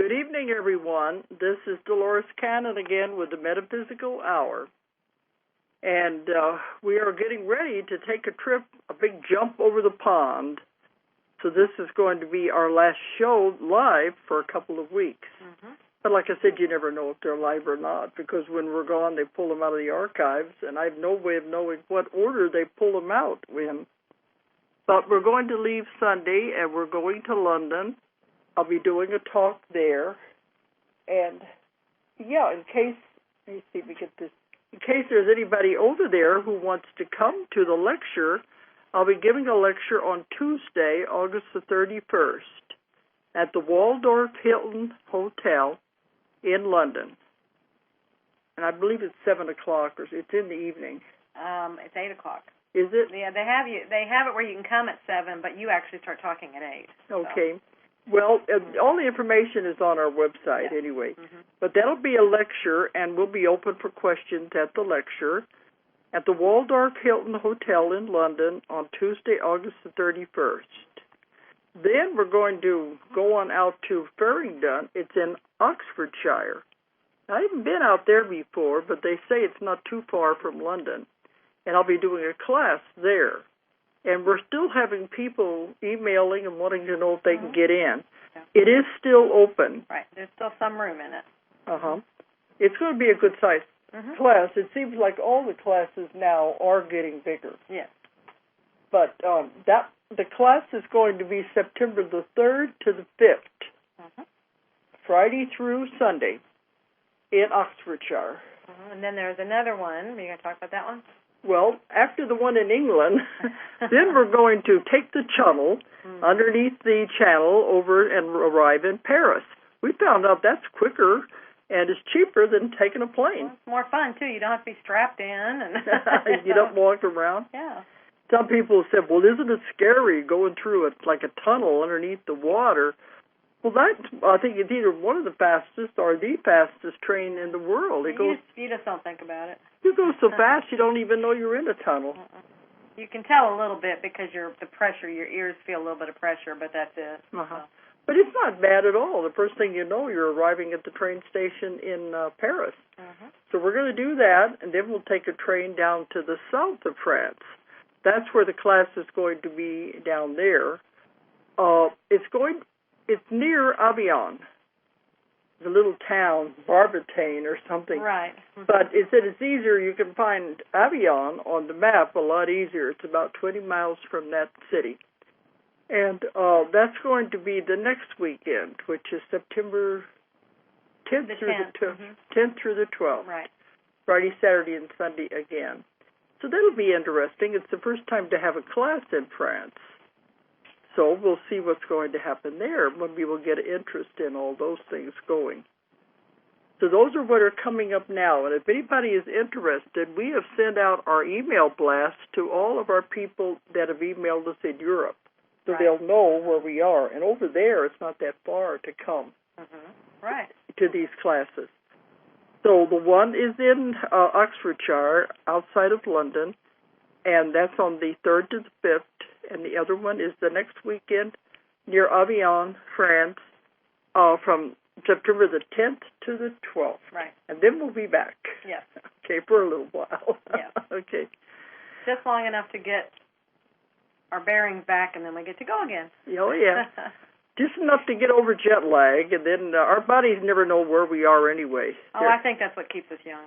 Good evening, everyone. This is Dolores Cannon again with the Metaphysical Hour. And we are getting ready to take a trip, a big jump over the pond. So this is going to be our last show live for a couple of weeks. Mm-hmm. But like I said, you never know if they're live or not, because when we're gone, they pull them out of the archives, and I have no way of knowing what order they pull them out in. But we're going to leave Sunday, and we're going to London. I'll be doing a talk there. And, yeah, in case, let me see if we get this. In case there's anybody over there who wants to come to the lecture, I'll be giving a lecture on Tuesday, August the 31st, at the Waldorf Hilton Hotel in London. And I believe it's 7 o'clock, or it's in the evening. It's 8 o'clock. Is it? Yeah, they have it where you can come at 7, but you actually start talking at 8. Okay. So. Well, all the information is on our website anyway. Mm-hmm. But that'll be a lecture, and we'll be open for questions at the lecture at the Waldorf Hilton Hotel in London on Tuesday, August the 31st. Then we're going to go on out to Farringdon. It's in Oxfordshire. I haven't been out there before, but they say it's not too far from London. And I'll be doing a class there. And we're still having people emailing and wanting to know if they can get in. Yeah. It is still open. Right. There's still some room in it. Uh-huh. It's going to be a good-sized class. It seems like all the classes now are getting bigger. Yes. But the class is going to be September the 3rd to the 5th, Friday through Sunday in Oxfordshire. And then there's another one. Are you going to talk about that one? Well, after the one in England, then we're going to take the channel underneath the channel over and arrive in Paris. We found out that's quicker and it's cheaper than taking a plane. Well, it's more fun, too. You don't have to be strapped in. And you don't walk around. Yeah. Some people said, well, isn't it scary going through it like a tunnel underneath the water? Well, I think it's either one of the fastest or the fastest train in the world. You just don't think about it. You go so fast you don't even know you're in a tunnel. You can tell a little bit because the pressure, your ears feel a little bit of pressure, but that's it. So. But it's not bad at all. The first thing you know, you're arriving at the train station in Paris. So we're going to do that, and then we'll take a train down to the south of France. That's where the class is going to be down there. It's near Avignon, the little town, Barbertain or something. Right. But it said it's easier. You can find Avignon on the map a lot easier. It's about 20 miles from that city. And that's going to be the next weekend, which is September 10th through the 12th. Right. Friday, Saturday, and Sunday again. So that'll be interesting. It's the first time to have a class in France. So we'll see what's going to happen there when we will get interest in all those things going. So those are what are coming up now. And if anybody is interested, we have sent out our email blast to all of our people that have emailed us in Europe. So they'll know where we are. And over there, it's not that far to come to these classes. So the one is in Oxfordshire, outside of London, and that's on the 3rd to the 5th, and the other one is the next weekend near Avignon, France, from September the 10th to the 12th. Right. And then we'll be back. Yes. Okay, for a little while. Yeah. Okay. Just long enough to get our bearings back, and then we get to go again. Oh, yeah. Just enough to get over jet lag, and then our bodies never know where we are anyway. Oh, I think that's what keeps us young.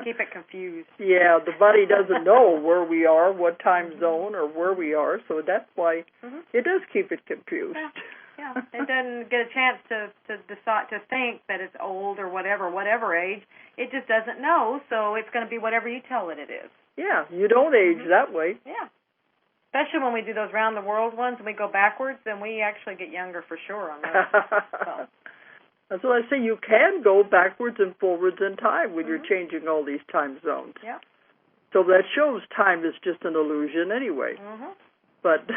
Keep it confused. Yeah, the body doesn't know where we are, what time zone, or where we are, so that's why it does keep it confused. Yeah. It doesn't get a chance to decide to think that it's old or whatever age. It just doesn't know, so it's going to be whatever you tell it is. Yeah, you don't age that way. Yeah. Especially when we do those round-the-world ones and we go backwards, then we actually get younger for sure on those. So. That's what I say. You can go backwards and forwards in time when you're changing all these time zones. Yeah. So that shows time is just an illusion anyway. But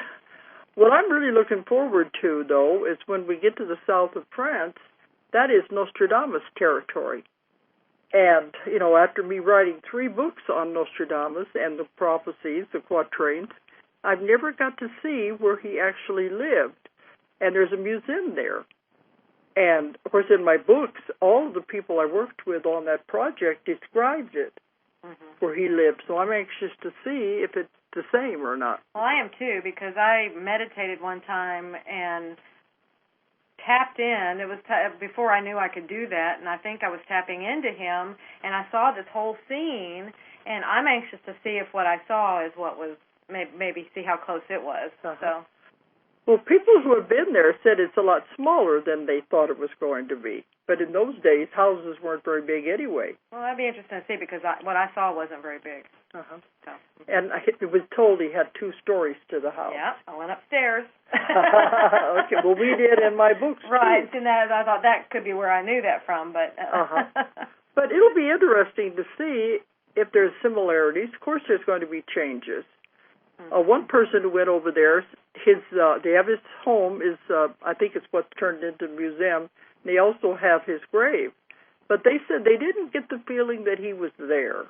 what I'm really looking forward to, though, is when we get to the south of France, that is Nostradamus territory. And, you know, after me writing 3 books on Nostradamus and the prophecies, the quatrains, I've never got to see where he actually lived. And there's a museum there. And, of course, in my books, all of the people I worked with on that project described it, where he lived. So I'm anxious to see if it's the same or not. Well, I am too, because I meditated one time and tapped in. It was before I knew I could do that, and I think I was tapping into him, and I saw this whole scene, and I'm anxious to see if what I saw is what was, maybe see how close it was. So. Well, people who have been there said it's a lot smaller than they thought it was going to be. But in those days, houses weren't very big anyway. Well, that'd be interesting to see, because what I saw wasn't very big. So. And it was told he had 2 stories to the house. Yeah, I went upstairs. Okay, well, we did in my books, right, too. and I thought that could be where I knew that from, but... But it'll be interesting to see if there's similarities. Of course, there's going to be changes. One person who went over there, they have his home is, I think it's what's turned into a museum, and they also have his grave. But they said they didn't get the feeling that he was there.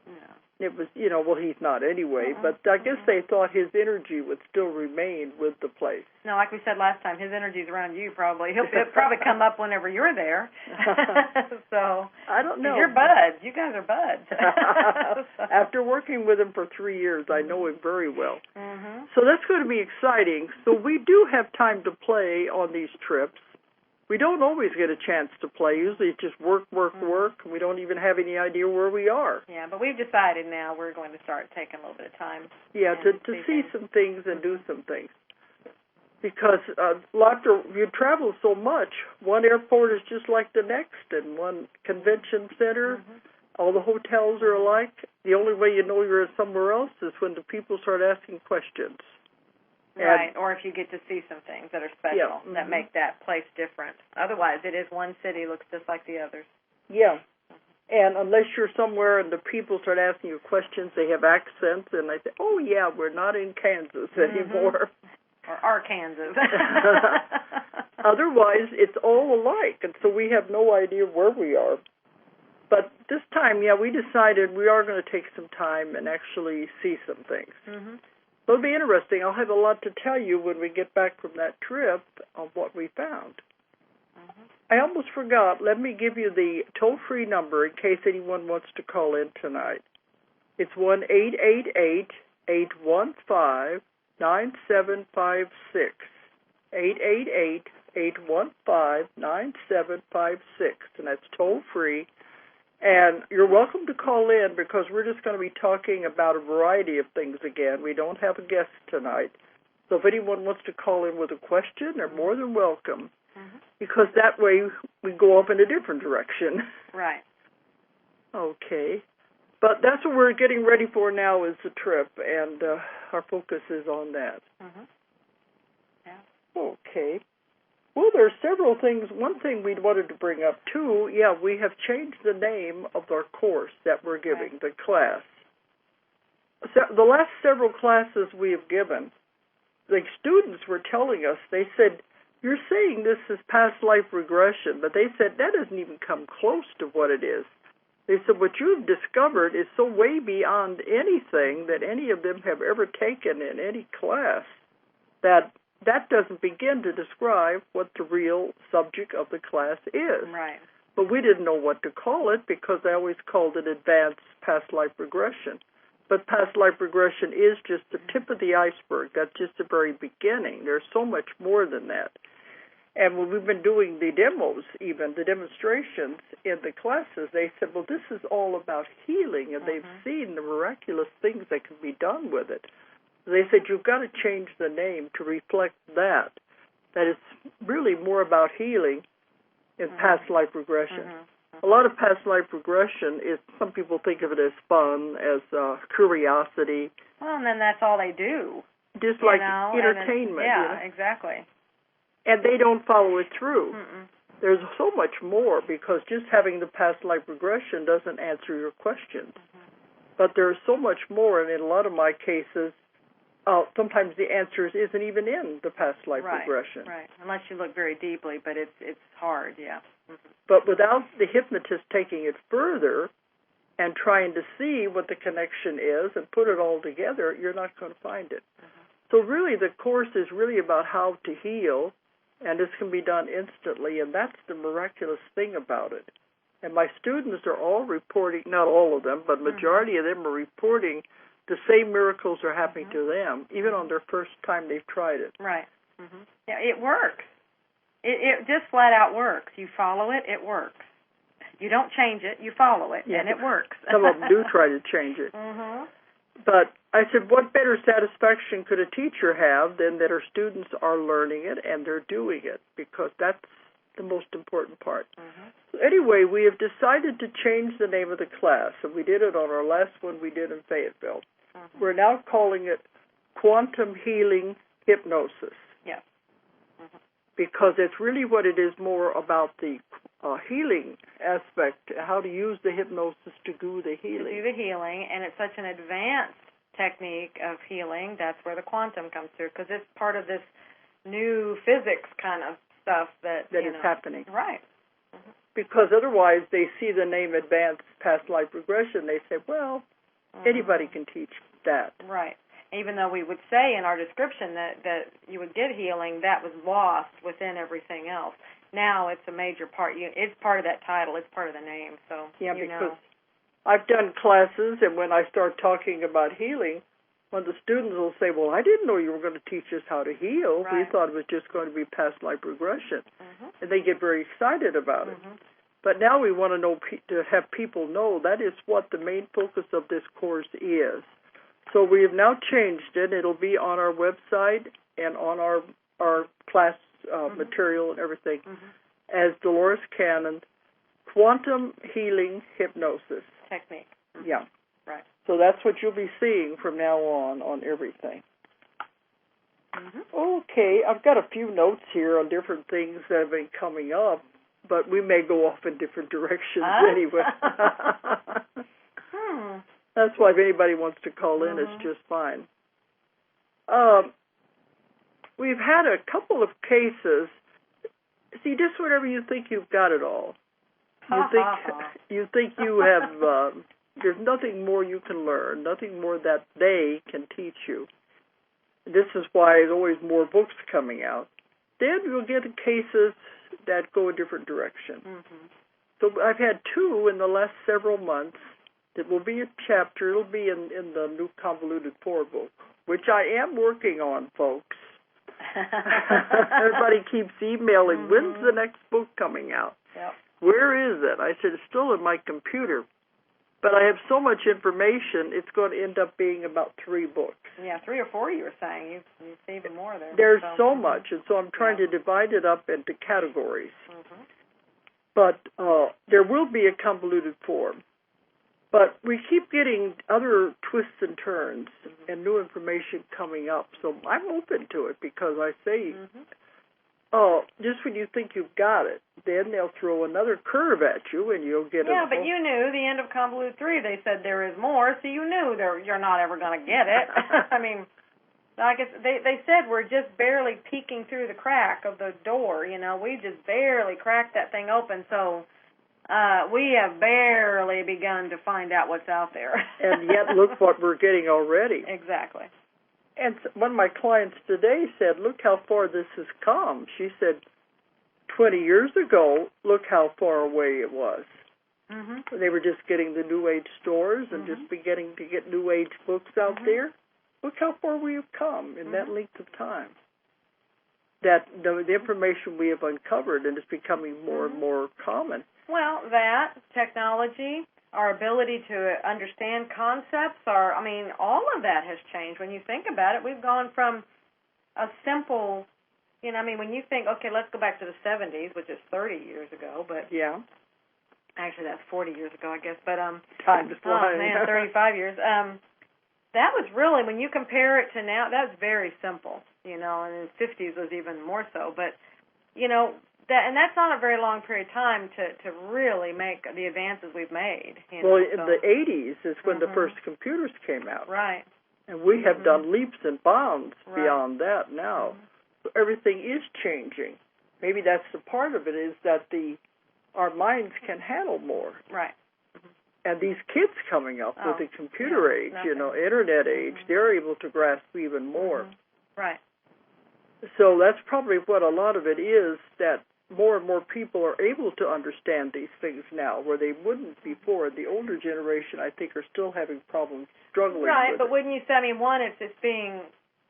Yeah. It was, well, he's not anyway, but I guess they thought his energy would still remain with the place. No, like we said last time, his energy's around you probably. He'll probably come up whenever you're there. So I don't know. You're buds. You guys are buds. After working with him for 3 years, I know him very well. So that's going to be exciting. So we do have time to play on these trips. We don't always get a chance to play. Usually it's just work, and we don't even have any idea where we are. Yeah, but we've decided now we're going to start taking a little bit of time. Yeah, to see some things and do some things. Because you travel so much, one airport is just like the next, and one convention center, all the hotels are alike. The only way you know you're somewhere else is when the people start asking questions. Right, or if you get to see some things that are special, that make that place different. Otherwise, it is one city, looks just like the others. Yeah, and unless you're somewhere and the people start asking you questions, they have accents, and they say, oh, yeah, we're not in Kansas anymore. Or Arkansas. Otherwise, it's all alike, and so we have no idea where we are. But this time, we decided we are going to take some time and actually see some things. It'll be interesting. I'll have a lot to tell you when we get back from that trip of what we found. I almost forgot. Let me give you the toll-free number in case anyone wants to call in tonight. It's 1-888-815-9756. 888-815-9756. And that's toll-free. And you're welcome to call in because we're just going to be talking about a variety of things again. We don't have a guest tonight. So if anyone wants to call in with a question, they're more than welcome because that way we go up in a different direction. Right. Okay. But that's what we're getting ready for now is the trip, and our focus is on that. Yeah. Okay. Well, there are several things. One thing we wanted to bring up, too, we have changed the name of our course that we're giving, the class. So the last several classes we have given, the students were telling us, they said, you're saying this is past life regression, but they said that doesn't even come close to what it is. They said what you've discovered is so way beyond anything that any of them have ever taken in any class that doesn't begin to describe what the real subject of the class is. Right. But we didn't know what to call it because I always called it advanced past life regression. But past life regression is just the tip of the iceberg. That's just the very beginning. There's so much more than that. And when we've been doing the demos, even the demonstrations in the classes, they said, well, this is all about healing, and they've seen the miraculous things that can be done with it. They said, you've got to change the name to reflect that it's really more about healing in past life regression. A lot of past life regression is, some people think of it as fun, as curiosity. Well, and then that's all they do. Just like entertainment. Exactly. And they don't follow it through. There's so much more because just having the past life regression doesn't answer your questions. But there's so much more, and in a lot of my cases, sometimes the answers isn't even in the past life regression. Right, unless you look very deeply, but it's hard, But without the hypnotist taking it further and trying to see what the connection is and put it all together, you're not going to find it. So really the course is really about how to heal and this can be done instantly, and that's the miraculous thing about it. And my students are all reporting, not all of them, but majority of them are reporting the same miracles are happening to them, even on their first time they've tried it. Right. Yeah, it works. It just flat out works. You follow it, it works. You don't change it, you follow it, and it works. Some of them do try to change it. But I said, what better satisfaction could a teacher have than that her students are learning it and they're doing it, because that's the most important part. So anyway, we have decided to change the name of the class, and we did it on our last one we did in Fayetteville. We're now calling it Quantum Healing Hypnosis. Yes. Because it's really what it is more about the healing aspect, how to use the hypnosis to do the healing. To do the healing, and it's such an advanced technique of healing, that's where the quantum comes through, because it's part of this new physics kind of stuff that is happening. Right. Because otherwise they see the name advanced past life regression, they say, well, anybody can teach that. Right. Even though we would say in our description that you would get healing, that was lost within everything else. Now it's a major part. It's part of that title. It's part of the name. So because I've done classes, and when I start talking about healing, when the students will say, well, I didn't know you were going to teach us how to heal. Right. We thought it was just going to be past life regression. And they get very excited about it. But now we want to have people know that is what the main focus of this course is. So we have now changed it. It'll be on our website and on our class material and everything as Dolores Cannon, Quantum Healing Hypnosis. Technique. Yeah. Right. So that's what you'll be seeing from now on everything. Okay, I've got a few notes here on different things that have been coming up, but we may go off in different directions anyway. That's why if anybody wants to call in, it's just fine. We've had a couple of cases. See, just whenever you think you've got it all, you think you have. There's nothing more you can learn, nothing more that they can teach you. This is why there's always more books coming out. Then you'll get cases that go a different direction. So I've had two in the last several months. It will be a chapter. It'll be in the new Convoluted 4 book, which I am working on, folks. Everybody keeps emailing, when's the next book coming out? Where is it? I said, it's still in my computer. But I have so much information, it's going to end up being about 3 books. Yeah, 3 or 4 you were saying. You see even more there. There's so much, and so I'm trying to divide it up into categories. But there will be a convoluted form. But we keep getting other twists and turns and new information coming up. So I'm open to it because I say, just when you think you've got it, then they'll throw another curve at you and you'll get it. Yeah, but you knew the end of Convoluted 3, they said there is more, so you knew you're not ever going to get it. I mean, I guess they said we're just barely peeking through the crack of the door. We just barely cracked that thing open, so we have barely begun to find out what's out there. And yet, look what we're getting already. Exactly. And one of my clients today said, look how far this has come. She said, 20 years ago, look how far away it was. They were just getting the New Age stores and just beginning to get New Age books out there. Look how far we have come in that length of time. That the information we have uncovered, and it's becoming more and more common. Well, that, technology, our ability to understand concepts, all of that has changed. When you think about it, we've gone from a simple, when you think, okay, let's go back to the 70s, which is 30 years ago, but actually that's 40 years ago, I guess, but time is flying. 35 years. That was really, when you compare it to now, that was very simple, and in the 50s was even more so, but, and that's not a very long period of time to really make the advances we've made. In the 80s is when the first computers came out. Right. And we have done leaps and bounds beyond that now. So everything is changing. Maybe that's the part of it, is that our minds can handle more. Right. And these kids coming up with the computer age, internet age, they're able to grasp even more. Right. So that's probably what a lot of it is, that more and more people are able to understand these things now, where they wouldn't before. The older generation, I think, are still having problems struggling right, with but it. wouldn't you say, I mean, one, it's being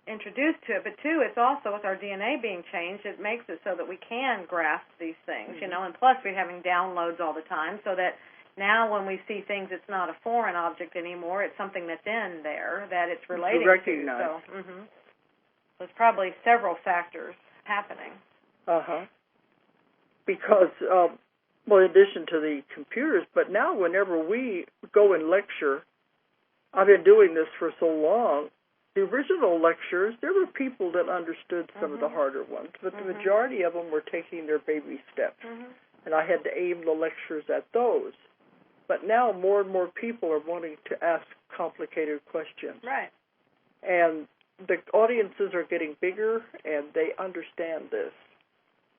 introduced to it, but two, it's also with our DNA being changed, it makes it so that we can grasp these things, you know, and plus we're having downloads all the time, so that now when we see things, it's not a foreign object anymore, it's something that's in there that it's relating recognize. to. So, there's probably several factors happening. Because, well, in addition to the computers, but now whenever we go and lecture, I've been doing this for so long, the original lectures, there were people that understood some of the harder ones, but the majority of them were taking their baby steps, and I had to aim the lectures at those. But now more and more people are wanting to ask complicated questions. Right. And the audiences are getting bigger, and they understand this.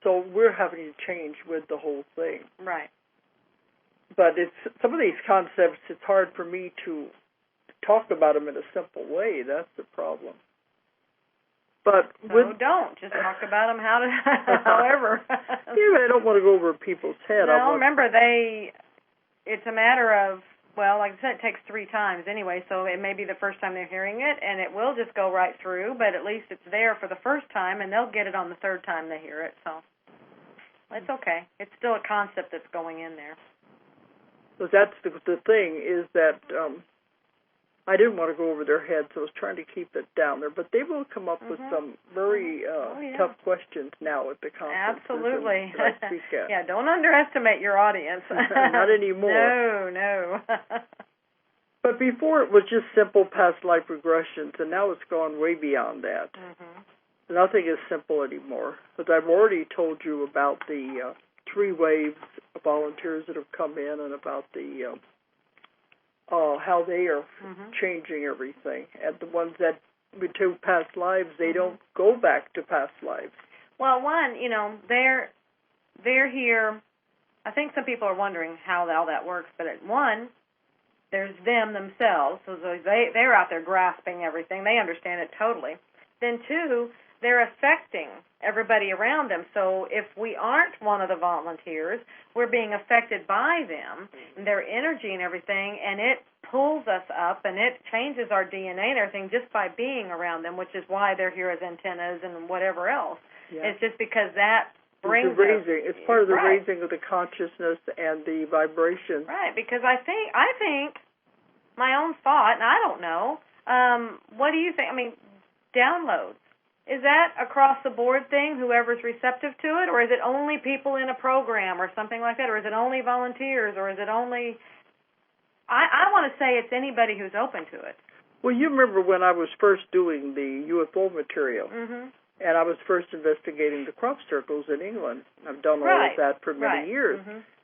So we're having to change with the whole thing. Right. But it's some of these concepts, it's hard for me to talk about them in a simple way. That's the problem. But don't. Just talk about them however. I don't want to go over people's head. No, remember, it's a matter of, well, like I said, it takes 3 times anyway, so it may be the first time they're hearing it, and it will just go right through, but at least it's there for the first time, and they'll get it on the 3rd time they hear it, so it's okay. It's still a concept that's going in there. So that's the thing, is that I didn't want to go over their heads, so I was trying to keep it down there, but they will come up with some very tough questions now at the conferences. Absolutely. That I speak at. Yeah, don't underestimate your audience. Not anymore. No. But before it was just simple past life regressions, and now it's gone way beyond that. Nothing is simple anymore. But I've already told you about the 3 waves of volunteers that have come in, and about the how they are changing everything. And the ones that to past lives, they don't go back to past lives. Well, one, they're here. I think some people are wondering how all that works, but one, there's them themselves, so they're out there grasping everything. They understand it totally. Then 2, they're affecting everybody around them. So if we aren't one of the volunteers, we're being affected by them and their energy and everything, and it pulls us up and it changes our DNA and everything just by being around them, which is why they're here as antennas and whatever else. Yeah. It's just because that brings it's part of the raising of the consciousness and the vibration. Right, because I think my own thought, and I don't know, what do you think? I mean, downloads. Is that across the board thing, whoever's receptive to it, or is it only people in a program or something like that, or is it only volunteers, or is it only... I want to say it's anybody who's open to it. Well, you remember when I was first doing the UFO material, and I was first investigating the crop circles in England. I've done all of that for many years.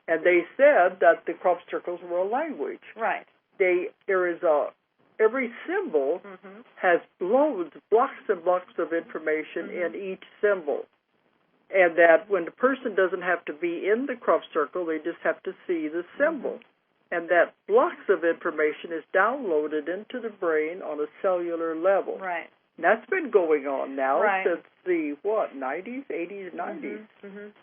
And they said that the crop circles were a language. Right. There is every symbol has blocks and blocks of information in each symbol. And that when the person doesn't have to be in the crop circle, they just have to see the symbol. And that blocks of information is downloaded into the brain on a cellular level. Right. And that's been going on now since the, 90s, 80s, 90s.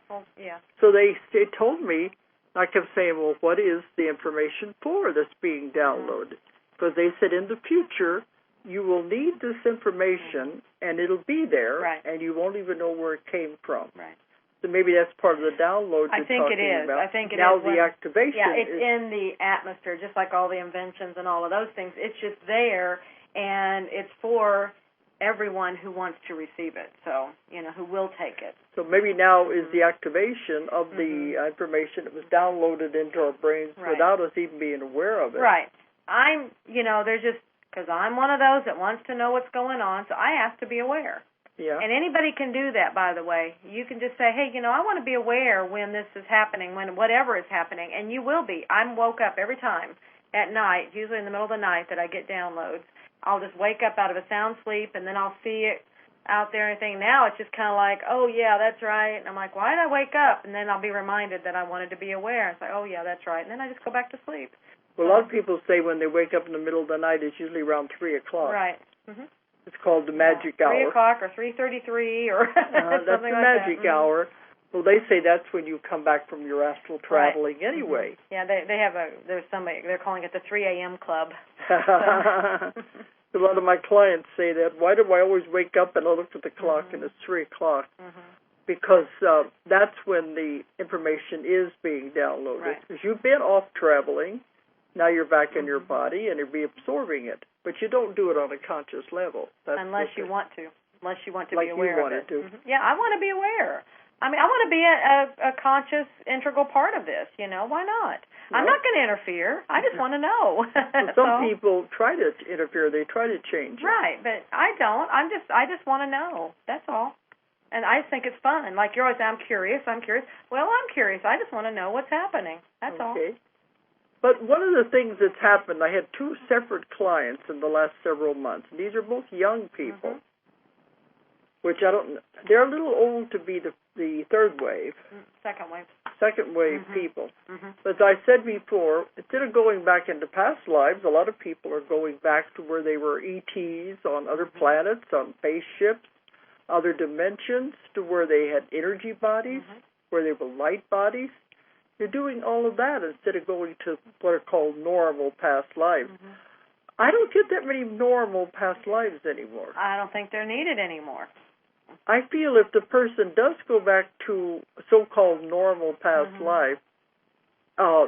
Well, yeah. So they told me, I kept saying, well, what is the information for that's being downloaded? Because they said in the future, you will need this information, and it'll be there, and you won't even know where it came from. Right. So maybe that's part of the download you're talking about. I think it now is. Now the activation it's in the atmosphere, just like all the inventions and all of those things. It's just there, and it's for everyone who wants to receive it, so, who will take it. So maybe now is the activation of the information that was downloaded into our brains without us even being aware of it. Right. There's just, because I'm one of those that wants to know what's going on, so I have to be aware. Yeah. And anybody can do that, by the way. You can just say, hey, I want to be aware when this is happening, when whatever is happening, and you will be. I'm woke up every time at night, usually in the middle of the night that I get downloads. I'll just wake up out of a sound sleep, and then I'll see it out there and think, now it's just kind of like, oh, yeah, that's right. And I'm like, why did I wake up? And then I'll be reminded that I wanted to be aware. It's like, oh, yeah, that's right. And then I just go back to sleep. Well, a lot of people say when they wake up in the middle of the night, it's usually around 3 o'clock. Right. It's called the magic hour. 3 o'clock or 3:33 or that's something the like magic that. hour. Well, they say that's when you come back from your astral traveling anyway. Yeah, they have there's somebody, they're calling it the 3 a.m. club. A lot of my clients say that. Why do I always wake up and I look at the clock and it's 3 o'clock? Because that's when the information is being downloaded. Because you've been off traveling, now you're back in your body and you're absorbing it. But you don't do it on a conscious level. Unless you want to. Unless you want to like be aware you of wanted it. To. Yeah, I want to be aware. I mean, I want to be a conscious, integral part of this, Why not? Well, I'm not going to interfere. I just want to know. Some people try to interfere. They try to change it. Right, but I don't. I just want to know. That's all. And I think it's fun. Like you're always saying, I'm curious. Well, I'm curious. I just want to know what's happening. That's all. Okay. But one of the things that's happened, I had 2 separate clients in the last several months. And these are both young people, which they're a little old to be the third wave. Second wave. Second wave people. But as I said before, instead of going back into past lives, a lot of people are going back to where they were ETs on other planets, on spaceships, other dimensions, to where they had energy bodies, where they were light bodies. You're doing all of that instead of going to what are called normal past lives. I don't get that many normal past lives anymore. I don't think they're needed anymore. I feel if the person does go back to so-called normal past life,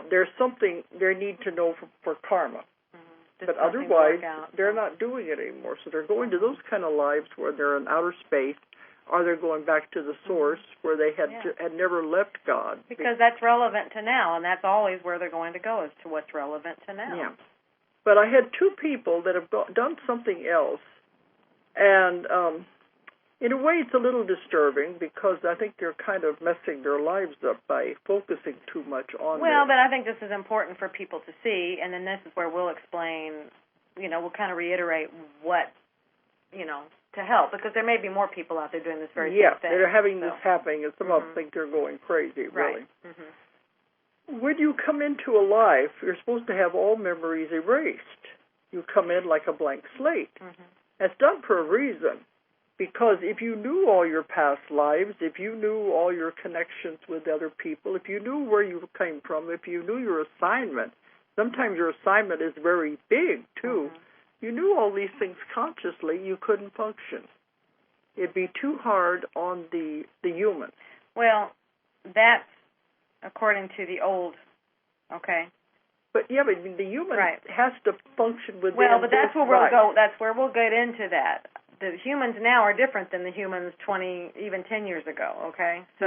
there's something they need to know for karma. But otherwise, they're not doing it anymore. So they're going to those kind of lives where they're in outer space, or they're going back to the source where they had never left God. Because that's relevant to now, and that's always where they're going to go, is to what's relevant to now. Yeah. But I had 2 people that have done something else, and in a way it's a little disturbing because I think they're kind of messing their lives up by focusing too much on Well, but I think this is important for people to see, and then this is where we'll explain, we'll kind of reiterate what, to help, because there may be more people out there doing this very same thing. They're having this happening, and some of them think they're going crazy, really. Right. When you come into a life, you're supposed to have all memories erased. You come in like a blank slate. That's done for a reason, because if you knew all your past lives, if you knew all your connections with other people, if you knew where you came from, if you knew your assignment, sometimes your assignment is very big, too. You knew all these things consciously, you couldn't function. It'd be too hard on the human. Well, that's according to the old, okay? But the human has to function within. Well, but that's where we'll go. That's where we'll get into that. The humans now are different than the humans 20, even 10 years ago, okay? So,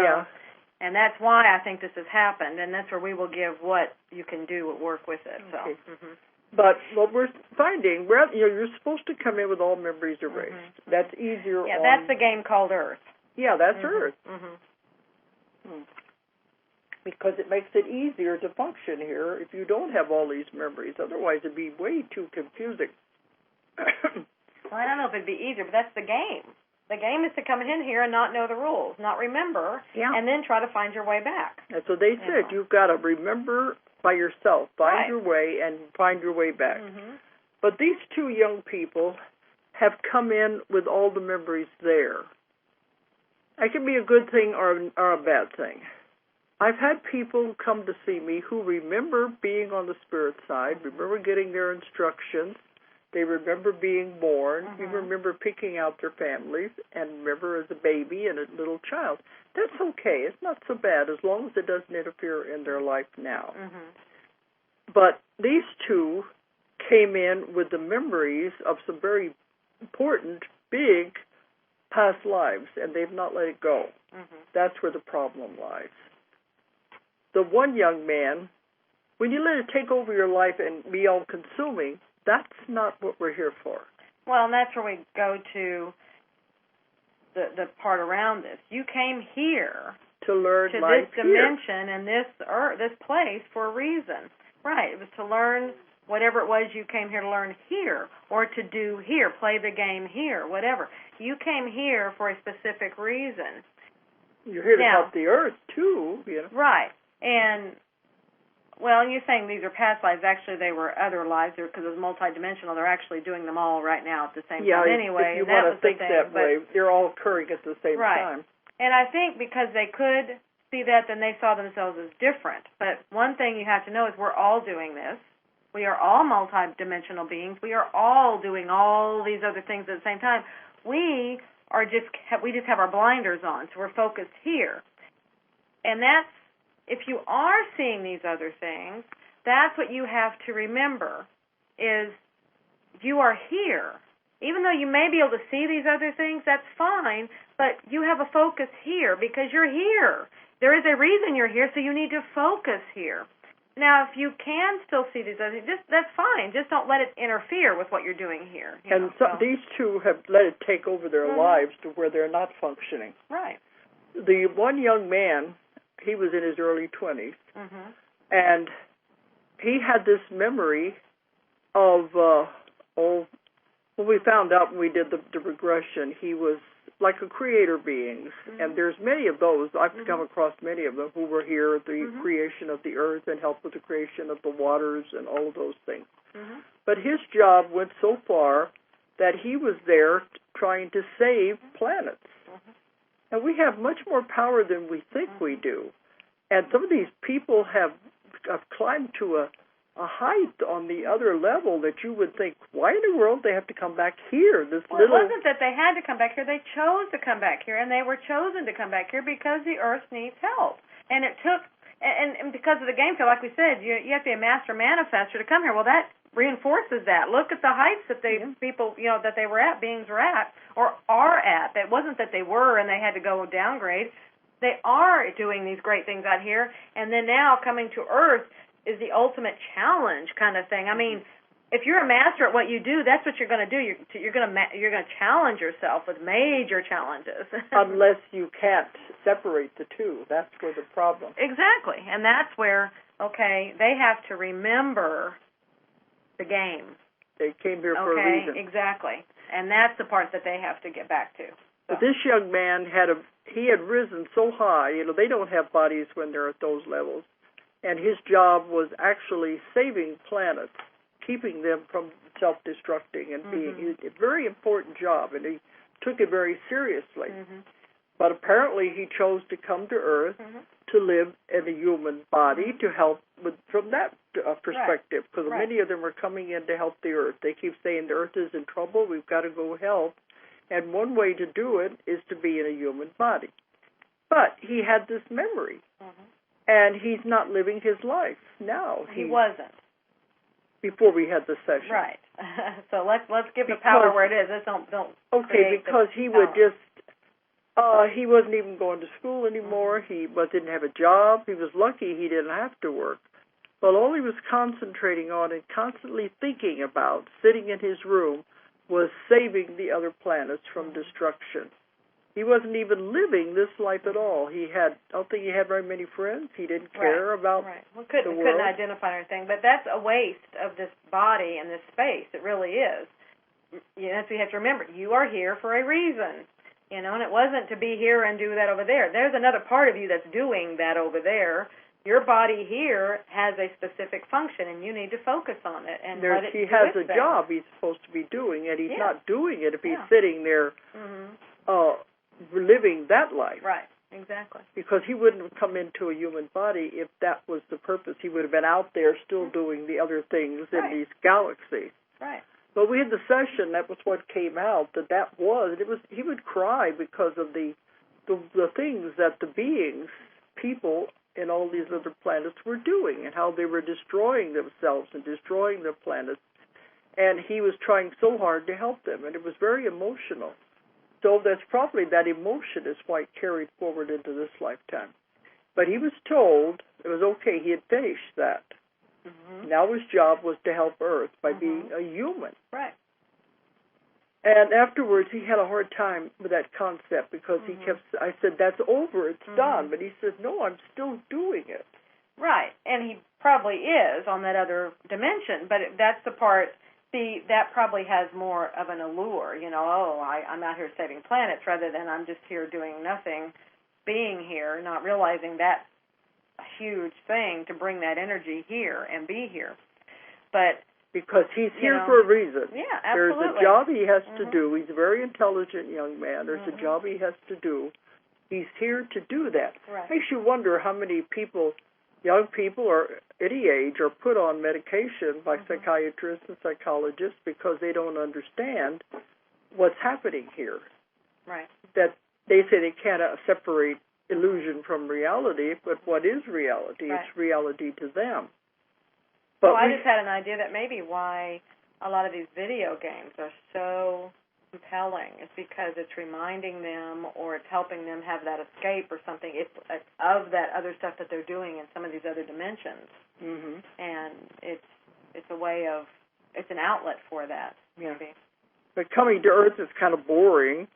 and that's why I think this has happened, and that's where we will give what you can do at work with it. Okay. So. But what we're finding, you're supposed to come in with all memories erased. That's easier. Yeah, that's the game called Earth. Yeah, that's Earth. Because it makes it easier to function here if you don't have all these memories. Otherwise, it'd be way too confusing. Well, I don't know if it'd be easier, but that's the game. The game is to come in here and not know the rules, not remember, and then try to find your way back. That's what they said. You've got to remember by yourself, find your way, and find your way back. But these 2 young people have come in with all the memories there. That can be a good thing or a bad thing. I've had people come to see me who remember being on the spirit side, remember getting their instructions, they remember being born, even remember picking out their families, and remember as a baby and a little child. That's okay. It's not so bad as long as it doesn't interfere in their life now. But these 2 came in with the memories of some very important, big past lives, and they've not let it go. That's where the problem lies. The one young man, when you let it take over your life and be all-consuming, that's not what we're here for. Well, and that's where we go to the part around this. You came here to learn to life this dimension and this place for a reason. Right. It was to learn whatever it was you came here to learn here, or to do here, play the game here, whatever. You came here for a specific reason. You're here to help the earth, too. Right. And Well, you're saying these are past lives. Actually, they were other lives because it was multidimensional. They're actually doing them all right now at the same time anyway. If you want to think that way, they're all occurring at the same time. And I think because they could see that, then they saw themselves as different. But one thing you have to know is we're all doing this. We are all multidimensional beings. We are all doing all these other things at the same time. We just have our blinders on, so we're focused here. And that's, if you are seeing these other things, that's what you have to remember, is you are here. Even though you may be able to see these other things, that's fine, but you have a focus here because you're here. There is a reason you're here, so you need to focus here. Now, if you can still see these other things, that's fine. Just don't let it interfere with what you're doing here. These two have let it take over their lives to where they're not functioning. Right. The one young man, he was in his early 20s, and he had this memory of, when we found out when we did the regression, he was like a creator beings, and there's many of those. I've come across many of them who were here at the creation of the earth and helped with the creation of the waters and all of those things. But his job went so far that he was there trying to save planets. And we have much more power than we think we do. And some of these people have climbed to a height on the other level that you would think, why in the world they have to come back here? It wasn't that they had to come back here. They chose to come back here, and they were chosen to come back here because the Earth needs help. And it took, and because of the game field, like we said, you have to be a master manifester to come here. Well, that reinforces that. Look at the heights that people, that they were at, beings were at, or are at. It wasn't that they were and they had to go downgrade. They are doing these great things out here, and then now coming to Earth is the ultimate challenge kind of thing. I mean, if you're a master at what you do, that's what you're going to do. You're going to challenge yourself with major challenges. Unless you can't separate the two. That's where the problem. Exactly. And that's where, they have to remember the game. They came here for a reason. Exactly. And that's the part that they have to get back to. So. But this young man had risen so high. They don't have bodies when they're at those levels. And his job was actually saving planets, keeping them from self-destructing and being a very important job, and he took it very seriously. But apparently he chose to come to Earth to live in a human body to help from that perspective, because many of them are coming in to help the Earth. They keep saying the Earth is in trouble, we've got to go help, and one way to do it is to be in a human body. But he had this memory. And he's not living his life now. He wasn't. Before we had the session. Right. So let's give the power where it is. Let's don't. Okay, because he would just. He wasn't even going to school anymore. He didn't have a job. He was lucky he didn't have to work. But all he was concentrating on and constantly thinking about, sitting in his room, was saving the other planets from destruction. He wasn't even living this life at all. I don't think he had very many friends. He didn't care about the world. Couldn't identify anything. But that's a waste of this body and this space. It really is. So you have to remember, you are here for a reason. And it wasn't to be here and do that over there. There's another part of you that's doing that over there. Your body here has a specific function, and you need to focus on it and let it do its thing. He has a job he's supposed to be doing, and he's not doing it if he's sitting there living that life. Right, exactly. Because he wouldn't have come into a human body if that was the purpose. He would have been out there still doing the other things in these galaxies. Right. But we had the session, that was what came out, he would cry because of the things that the beings, people in all these other planets were doing and how they were destroying themselves and destroying their planets. And he was trying so hard to help them, and it was very emotional. So that's probably that emotion is why it carried forward into this lifetime. But he was told it was okay. He had finished that. Now his job was to help Earth by being a human. Right. And afterwards he had a hard time with that concept because I said, that's over, it's done. But he said, no, I'm still doing it. Right. And he probably is on that other dimension. But that's the part... See, that probably has more of an allure, I'm out here saving planets rather than I'm just here doing nothing, being here, not realizing that a huge thing to bring that energy here and be here. But because he's here for a reason. Yeah, absolutely. There's a job he has to do. He's a very intelligent young man. There's a job he has to do. He's here to do that. Right. Makes you wonder how many people, young people or any age, are put on medication by psychiatrists and psychologists because they don't understand what's happening here. Right. That they say they can't separate illusion from reality, but what is reality? Right. It's reality to them. But I just had an idea that maybe why a lot of these video games are so compelling is because it's reminding them, or it's helping them have that escape or something of that other stuff that they're doing in some of these other dimensions. Mm-hmm. And it's a way of, it's an outlet for that. Yeah. Maybe. But coming to Earth is kind of boring,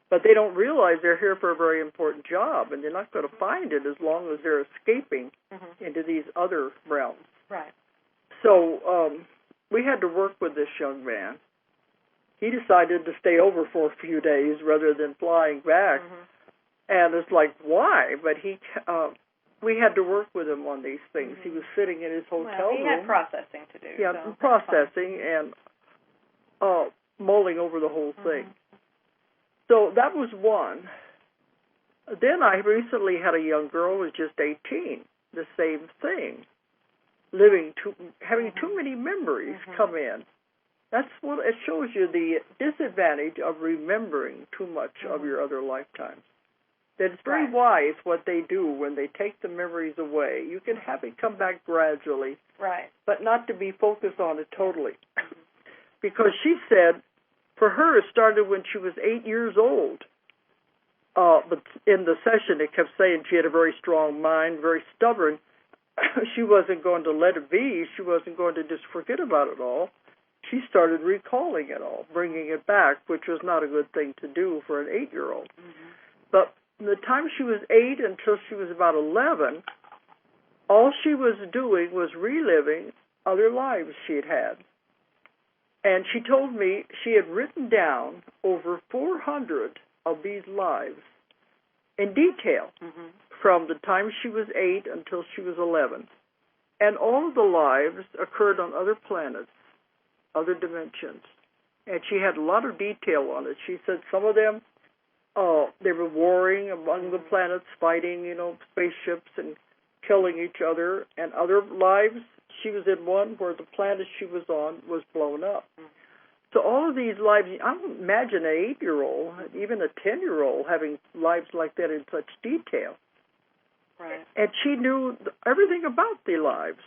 but they don't realize they're here for a very important job, and they're not going to find it as long as they're escaping into these other realms. Right. So we had to work with this young man. He decided to stay over for a few days rather than flying back. And it's like, why? But we had to work with him on these things. He was sitting in his hotel room. He had processing to do. Yeah, so processing and mulling over the whole thing. So that was one. Then I recently had a young girl who was just 18, the same thing, having too many memories come in. That's what it shows you, the disadvantage of remembering too much of your other lifetimes. That it's very wise what they do when they take the memories away. You can have it come back gradually, but not to be focused on it totally. Because she said, for her, it started when she was 8 years old. But in the session, it kept saying she had a very strong mind, very stubborn. She wasn't going to let it be. She wasn't going to just forget about it all. She started recalling it all, bringing it back, which was not a good thing to do for an 8-year-old. But from the time she was 8 until she was about 11, all she was doing was reliving other lives she had had. And she told me she had written down over 400 of these lives in detail from the time she was 8 until she was 11. And all of the lives occurred on other planets, other dimensions. And she had a lot of detail on it. She said some of them, they were warring among the planets, fighting, spaceships and killing each other. And other lives, she was in one where the planet she was on was blown up. So all of these lives, I don't imagine an 8-year-old, even a 10-year-old, having lives like that in such detail. Right. And she knew everything about the lives.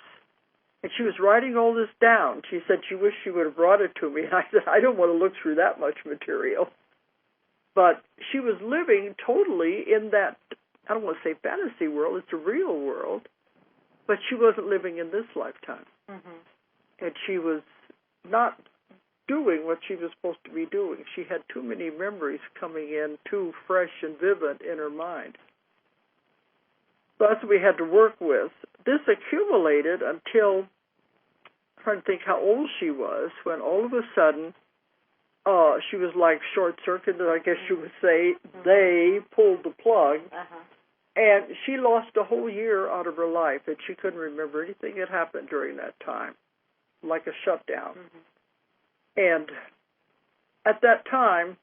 And she was writing all this down. She said she wished she would have brought it to me. And I said, I don't want to look through that much material. But she was living totally in that, I don't want to say fantasy world, it's a real world, but she wasn't living in this lifetime. And she was not doing what she was supposed to be doing. She had too many memories coming in, too fresh and vivid in her mind. So that's what we had to work with. This accumulated until, I'm trying to think how old she was, when all of a sudden she was like short-circuited, I guess you would say. They pulled the plug, and she lost a whole year out of her life, and she couldn't remember anything that happened during that time, like a shutdown. And at that time,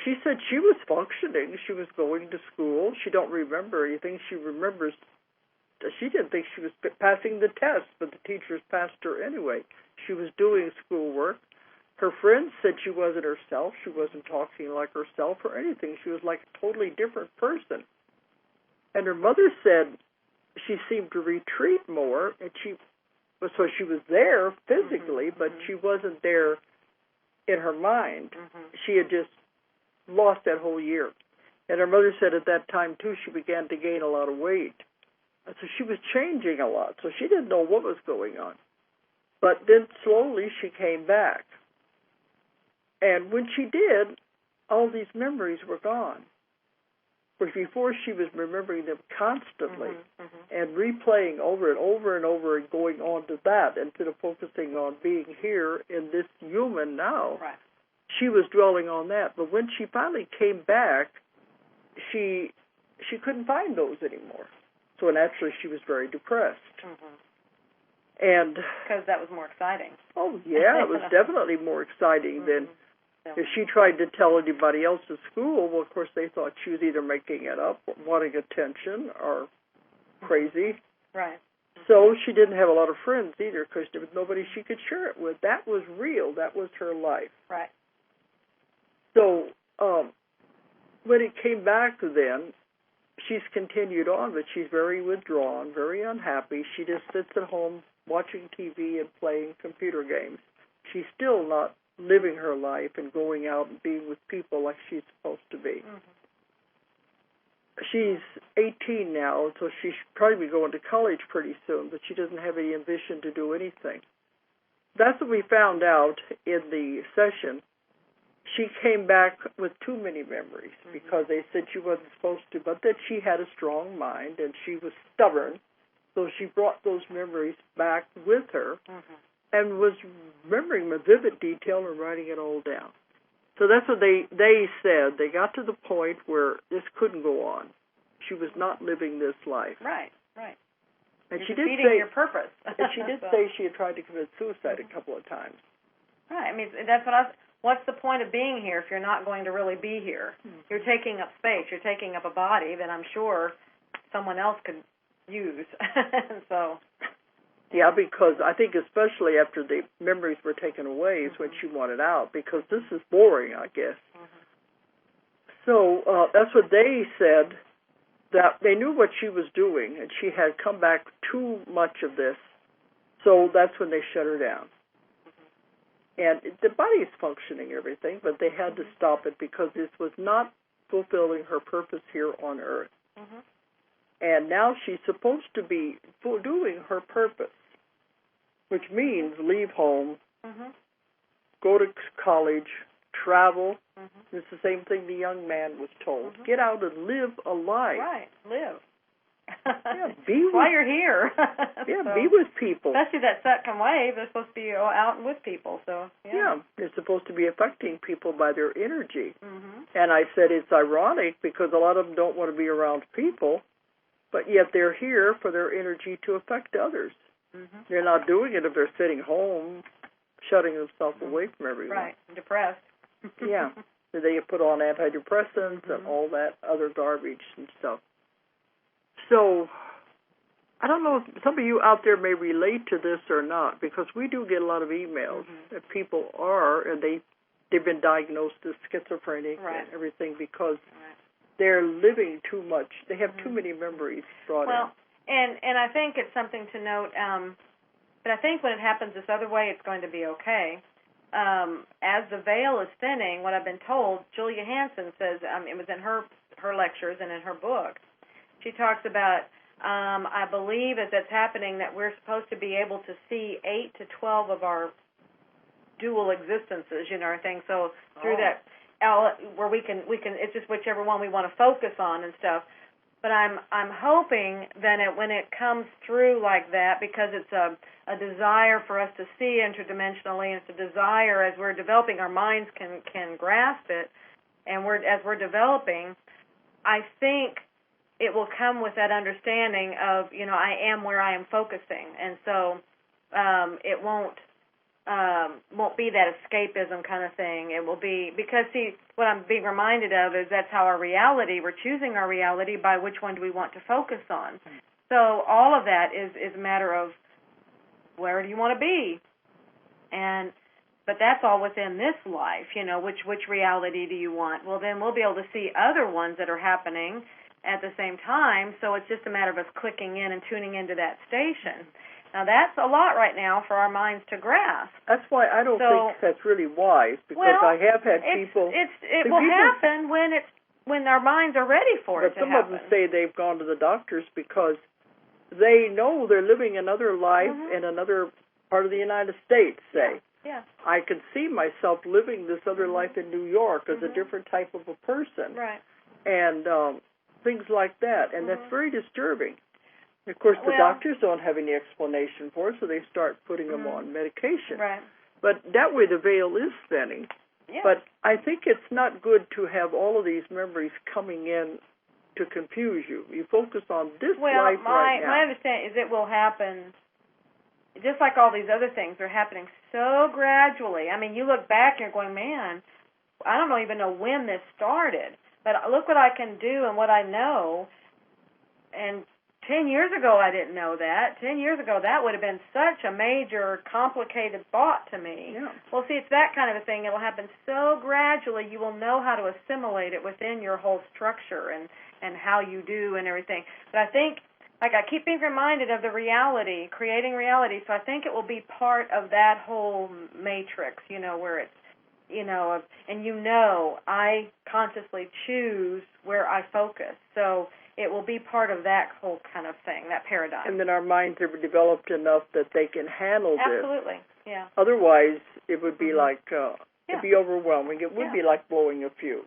she said she was functioning. She was going to school. She don't remember anything. She remembers, she didn't think she was passing the test, but the teachers passed her anyway. She was doing schoolwork. Her friends said she wasn't herself. She wasn't talking like herself or anything. She was like a totally different person. And her mother said she seemed to retreat more, and she was there physically, but she wasn't there in her mind. She had just lost that whole year. And her mother said at that time, too, she began to gain a lot of weight. And so she was changing a lot, so she didn't know what was going on. But then slowly she came back. And when she did, all these memories were gone. Whereas before she was remembering them constantly and replaying over and over and over and going on to that instead of focusing on being here in this human now. She was dwelling on that. But when she finally came back, she couldn't find those anymore. So naturally, she was very depressed. Mm-hmm. And because that was more exciting. Oh, yeah, it was definitely more exciting than if she tried to tell anybody else at school. Well, of course, they thought she was either making it up, or wanting attention, or crazy. Right. So she didn't have a lot of friends either because there was nobody she could share it with. That was real. That was her life. Right. So when it came back then, she's continued on, but she's very withdrawn, very unhappy. She just sits at home watching TV and playing computer games. She's still not living her life and going out and being with people like she's supposed to be. Mm-hmm. She's 18 now, so she should probably be going to college pretty soon, but she doesn't have any ambition to do anything. That's what we found out in the session. She came back with too many memories because they said she wasn't supposed to, but that she had a strong mind and she was stubborn. So she brought those memories back with her and was remembering them in vivid detail and writing it all down. So that's what they said. They got to the point where this couldn't go on. She was not living this life. Right, right. And You're she did defeating say your purpose. and she did say she had tried to commit suicide a couple of times. Right. I mean, that's what I was. What's the point of being here if you're not going to really be here? You're taking up space. You're taking up a body that I'm sure someone else could use. So. Yeah, because I think especially after the memories were taken away is when she wanted out, because this is boring, I guess. So that's what they said, that they knew what she was doing, and she had come back too much of this, so that's when they shut her down. And the body is functioning, everything, but they had to stop it because this was not fulfilling her purpose here on Earth. And now she's supposed to be doing her purpose, which means leave home, go to college, travel. It's the same thing the young man was told. Get out and live a life. Right, live. Yeah, be with, while you're here. Yeah, so, be with people. Especially that second wave, they're supposed to be out and with people. So yeah, they're supposed to be affecting people by their energy. And I said it's ironic because a lot of them don't want to be around people, but yet they're here for their energy to affect others. They're not doing it if they're sitting home, shutting themselves away from everyone. Right, depressed. Yeah, they put on antidepressants and all that other garbage and stuff. So, I don't know if some of you out there may relate to this or not, because we do get a lot of emails that people are, and they've been diagnosed as schizophrenic and everything because they're living too much. They have too many memories brought in. And I think it's something to note, but I think when it happens this other way, it's going to be okay. As the veil is thinning, what I've been told, Julia Hansen says, it was in her lectures and in her book, she talks about, I believe as that's happening, that we're supposed to be able to see 8 to 12 of our dual existences, or things. So through that, where we can, it's just whichever one we want to focus on and stuff. But I'm hoping that when it comes through like that, because it's a desire for us to see interdimensionally, and it's a desire as we're developing, our minds can grasp it, and as we're developing, I think it will come with that understanding of, I am where I am focusing, and so it won't be that escapism kind of thing. It will be, because, see, what I'm being reminded of is that's how our reality, we're choosing our reality by which one do we want to focus on. So all of that is a matter of where do you want to be? But that's all within this life, which reality do you want? Well, then we'll be able to see other ones that are happening at the same time, so it's just a matter of us clicking in and tuning into that station. Now, that's a lot right now for our minds to grasp. That's why I don't think that's really wise, because I have had people... It will happen when our minds are ready for it to happen. But some of them say they've gone to the doctors because they know they're living another life in another part of the United States, say. Yeah. I can see myself living this other life in New York as a different type of a person. Right. And things like that. And that's very disturbing. Of course, the doctors don't have any explanation for it, so they start putting them on medication. Right. But that way the veil is thinning. Yeah. But I think it's not good to have all of these memories coming in to confuse you. You focus on this well, life right now. my understanding is it will happen just like all these other things. They're happening so gradually. I mean, you look back and you're going, man, I don't even know when this started, but look what I can do and what I know. And 10 years ago, I didn't know that. 10 years ago, that would have been such a major, complicated thought to me. Yeah. Well, see, it's that kind of a thing. It'll happen so gradually, you will know how to assimilate it within your whole structure and how you do and everything. But I think, like, I keep being reminded of the reality, creating reality, so I think it will be part of that whole matrix, where it's, and I consciously choose where I focus. So it will be part of that whole kind of thing, that paradigm. And then our minds are developed enough that they can handle this. Absolutely, yeah. Otherwise, it would be like, it'd be overwhelming. It would be like blowing a fuse.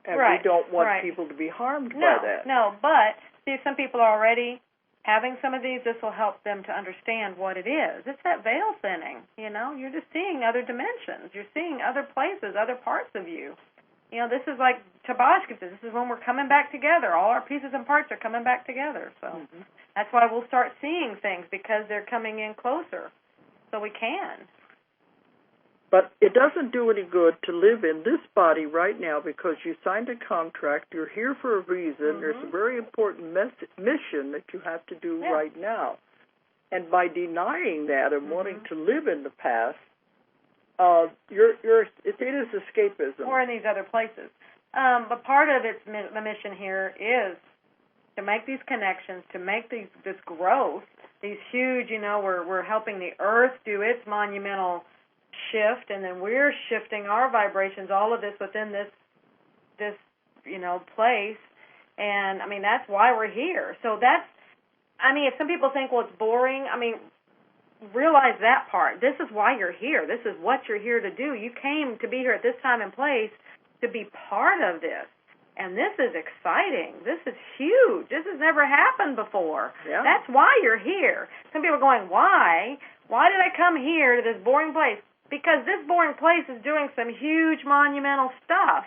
And we don't want people to be harmed by that. No, but see, some people are already having some of these. This will help them to understand what it is. It's that veil thinning, You're just seeing other dimensions. You're seeing other places, other parts of you. This is like Tabashka. This is when we're coming back together. All our pieces and parts are coming back together. So that's why we'll start seeing things, because they're coming in closer. So we can. But it doesn't do any good to live in this body right now, because you signed a contract. You're here for a reason. There's a very important mission that you have to do right now. And by denying that and wanting to live in the past, it is escapism. Or in these other places. But part of the mission here is to make these connections, to make this growth, these huge, we're helping the earth do its monumental shift, and then we're shifting our vibrations, all of this within this place. And, I mean, that's why we're here. So if some people think, well, it's boring, realize that part. This is why you're here. This is what you're here to do. You came to be here at this time and place to be part of this. And this is exciting. This is huge. This has never happened before. Yeah. That's why you're here. Some people are going, why? Why did I come here to this boring place? Because this boring place is doing some huge monumental stuff.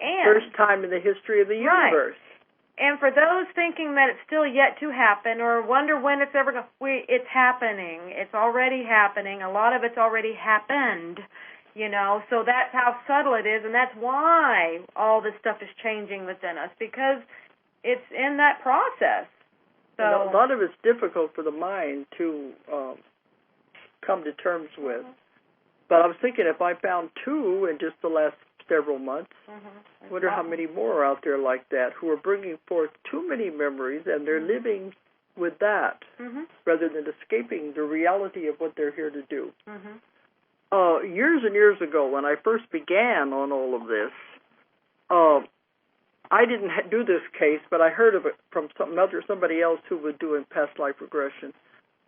And first time in the history of the universe. And for those thinking that it's still yet to happen or wonder when it's ever going to, it's happening. It's already happening. A lot of it's already happened, So that's how subtle it is, and that's why all this stuff is changing within us, because it's in that process. So a lot of it's difficult for the mind to come to terms with. But I was thinking, if I found two in just the last several months, I wonder how many more are out there like that who are bringing forth too many memories, and they're living with that rather than escaping the reality of what they're here to do. Years and years ago, when I first began on all of this, I didn't do this case, but I heard of it from somebody else who was doing past life regression.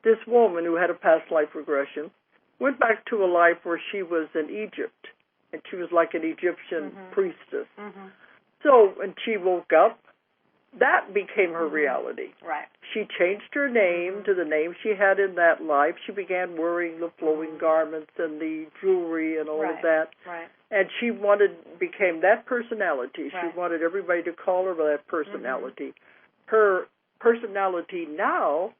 This woman who had a past life regression went back to a life where she was in Egypt, and she was like an Egyptian priestess. So when she woke up, that became her reality. Right. She changed her name to the name she had in that life. She began wearing the flowing garments and the jewelry and all of that. Right. And she became that personality. She wanted everybody to call her by that personality. Her personality now,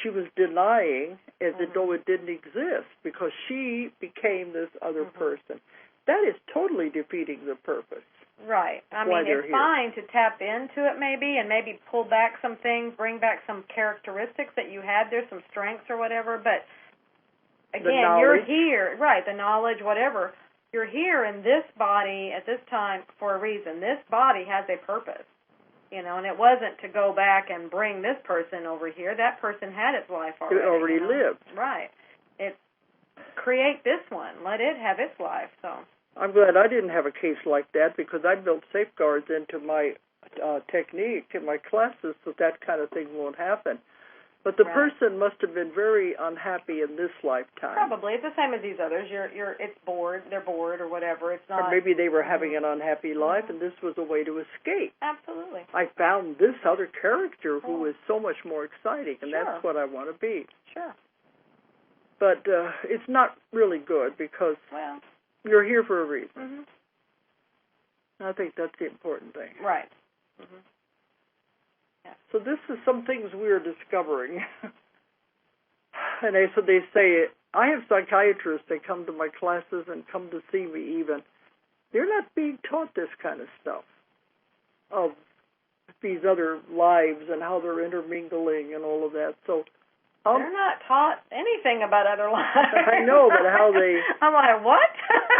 she was denying as though it didn't exist, because she became this other person. That is totally defeating the purpose. Right. I mean, it's fine to tap into it and maybe pull back some things, bring back some characteristics that you had there, some strengths or whatever, but again, you're here, the knowledge, whatever. You're here in this body at this time for a reason. This body has a purpose, and it wasn't to go back and bring this person over here. That person had its life already. It already lived. Right. Create this one. Let it have its life, so. I'm glad I didn't have a case like that, because I built safeguards into my technique in my classes so that kind of thing won't happen. But the person must have been very unhappy in this lifetime. Probably. It's the same as these others. It's bored. They're bored or whatever. It's not. Or maybe they were having an unhappy life, and this was a way to escape. Absolutely. I found this other character who is so much more exciting, and that's what I want to be. Sure. But it's not really good, because you're here for a reason. I think that's the important thing. Right. Mm-hmm. Yeah. So this is some things we are discovering. And they say, I have psychiatrists that come to my classes and come to see me even. They're not being taught this kind of stuff of these other lives and how they're intermingling and all of that. So they're not taught anything about other lives. I know, but how they... I'm like, what?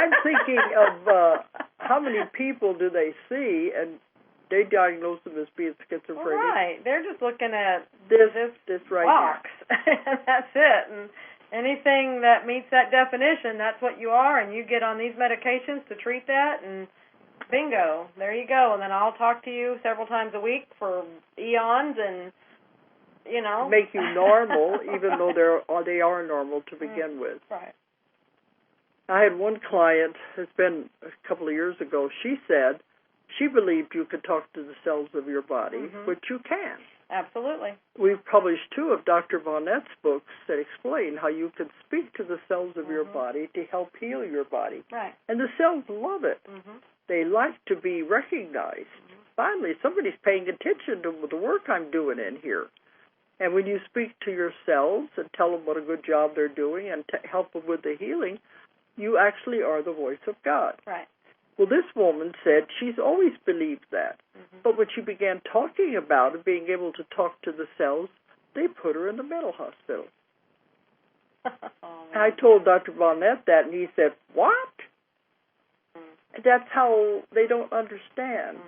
I'm thinking of how many people do they see, and they diagnose them as being schizophrenic. Well, right. They're just looking at this right box, and that's it. And anything that meets that definition, that's what you are, and you get on these medications to treat that, and bingo, there you go. And then I'll talk to you several times a week for eons, and make you normal, even though they are normal to begin with. Right. I had one client, it's been a couple of years ago, she said she believed you could talk to the cells of your body, which you can. Absolutely. We've published 2 of Dr. Bonnett's books that explain how you can speak to the cells of your body to help heal your body. Right. And the cells love it. They like to be recognized. Finally, somebody's paying attention to the work I'm doing in here. And when you speak to your cells and tell them what a good job they're doing and help them with the healing, you actually are the voice of God. Right. Well, this woman said she's always believed that. But when she began talking about it, being able to talk to the cells, they put her in the mental hospital. And I told Dr. Bonnett that, and he said, what? That's how they don't understand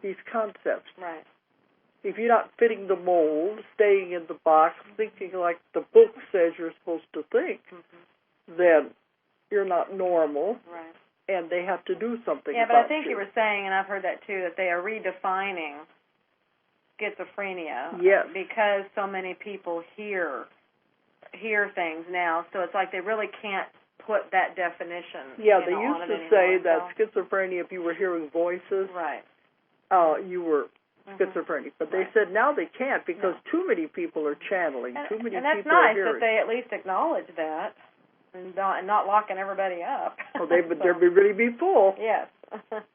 these concepts. Right. If you're not fitting the mold, staying in the box, thinking like the book says you're supposed to think, then you're not normal. Right. And they have to do something about Yeah, but I think you were saying, and I've heard that too, that they are redefining schizophrenia. Yes. Because so many people hear things now, so it's like they really can't put that definition. Yeah, they used to say that so. schizophrenia, if you were hearing voices, right, you were schizophrenic. But they said now they can't because too many people are channeling. Too many and that's people are nice hearing. that they at least acknowledge that. And not locking everybody up. Well, they'd really be full. Yes.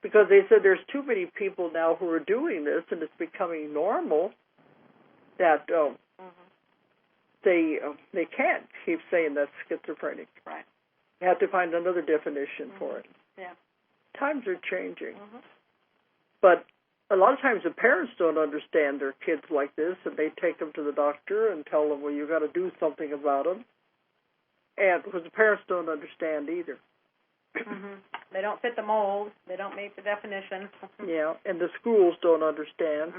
Because they said there's too many people now who are doing this, and it's becoming normal that they can't keep saying that's schizophrenic. Right. You have to find another definition for it. Yeah. Times are changing. But a lot of times the parents don't understand their kids like this, and they take them to the doctor and tell them, well, you've got to do something about them. And because the parents don't understand either. They don't fit the mold. They don't meet the definition. Yeah, and the schools don't understand.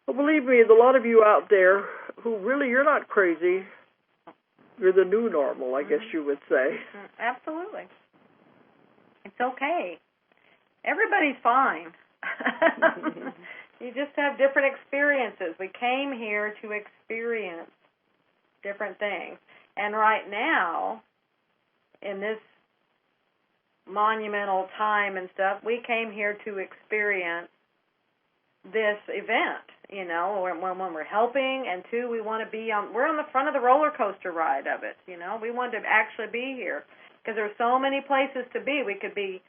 Well, believe me, there's a lot of you out there who really, you're not crazy. You're the new normal, I guess you would say. Absolutely. It's okay. Everybody's fine. You just have different experiences. We came here to experience different things. And right now, in this monumental time and stuff, we came here to experience this event, when we're helping, and 2, we want to we're on the front of the roller coaster ride of it, We want to actually be here because there's so many places to be. We could be